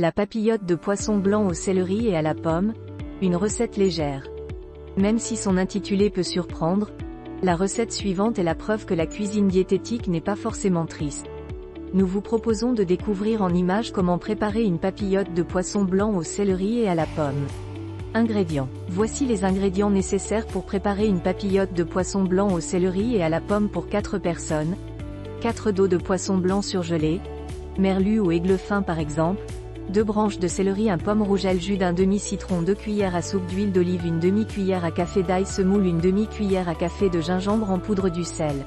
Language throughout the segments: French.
La papillote de poisson blanc au céleri et à la pomme, une recette légère. Même si son intitulé peut surprendre, la recette suivante est la preuve que la cuisine diététique n'est pas forcément triste. Nous vous proposons de découvrir en images comment préparer une papillote de poisson blanc au céleri et à la pomme. Ingrédients. Voici les ingrédients nécessaires pour préparer une papillote de poisson blanc au céleri et à la pomme pour 4 personnes. 4 dos de poisson blanc surgelé, merlu ou aigle fin par exemple, 2 branches de céleri, un pomme rouge, jus d'un demi-citron, 2 cuillères à soupe d'huile d'olive, une demi-cuillère à café d'ail semoule, une demi-cuillère à café de gingembre en poudre, du sel.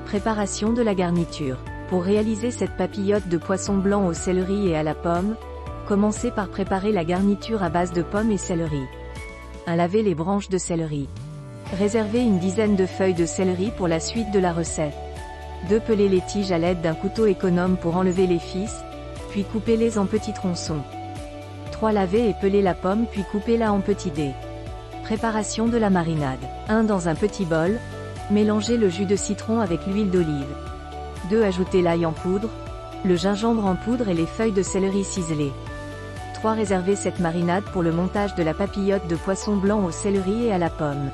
Préparation de la garniture. Pour réaliser cette papillote de poisson blanc au céleri et à la pomme, commencez par préparer la garniture à base de pommes et céleri. 1. Laver les branches de céleri. Réservez une dizaine de feuilles de céleri pour la suite de la recette. 2. Peler les tiges à l'aide d'un couteau économe pour enlever les fils, puis coupez-les en petits tronçons. 3. Laver et peler la pomme puis coupez-la en petits dés. Préparation de la marinade. 1. Dans un petit bol, mélangez le jus de citron avec l'huile d'olive. 2. Ajoutez l'ail en poudre, le gingembre en poudre et les feuilles de céleri ciselées. 3. Réservez cette marinade pour le montage de la papillote de poisson blanc au céleri et à la pomme.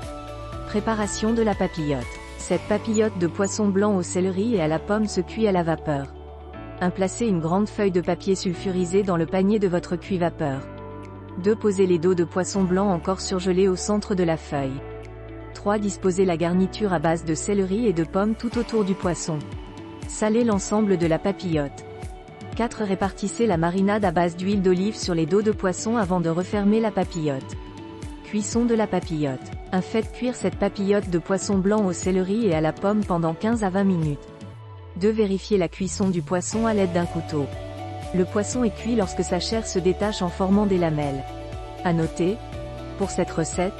Préparation de la papillote. Cette papillote de poisson blanc au céleri et à la pomme se cuit à la vapeur. 1. Placez une grande feuille de papier sulfurisé dans le panier de votre cuit-vapeur. 2. Posez les dos de poisson blanc encore surgelés au centre de la feuille. 3. Disposez la garniture à base de céleri et de pommes tout autour du poisson. Salez l'ensemble de la papillote. 4. Répartissez la marinade à base d'huile d'olive sur les dos de poisson avant de refermer la papillote. Cuisson de la papillote. 1. Faites cuire cette papillote de poisson blanc au céleri et à la pomme pendant 15 à 20 minutes. 2. Vérifiez la cuisson du poisson à l'aide d'un couteau. Le poisson est cuit lorsque sa chair se détache en formant des lamelles. À noter, pour cette recette,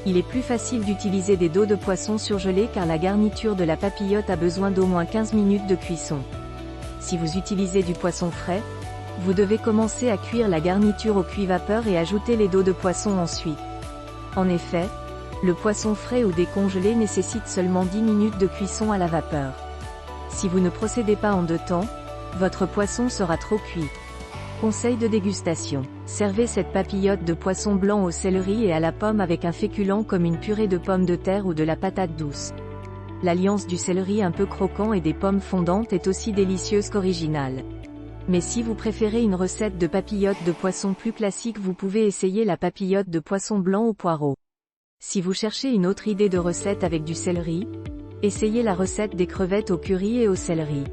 il est plus facile d'utiliser des dos de poisson surgelés car la garniture de la papillote a besoin d'au moins 15 minutes de cuisson. Si vous utilisez du poisson frais, vous devez commencer à cuire la garniture au cuit-vapeur et ajouter les dos de poisson ensuite. En effet, le poisson frais ou décongelé nécessite seulement 10 minutes de cuisson à la vapeur. Si vous ne procédez pas en 2 temps, votre poisson sera trop cuit. Conseil de dégustation. Servez cette papillote de poisson blanc au céleri et à la pomme avec un féculent comme une purée de pommes de terre ou de la patate douce. L'alliance du céleri un peu croquant et des pommes fondantes est aussi délicieuse qu'originale. Mais si vous préférez une recette de papillote de poisson plus classique, vous pouvez essayer la papillote de poisson blanc au poireau. Si vous cherchez une autre idée de recette avec du céleri, essayez la recette des crevettes au curry et au céleri.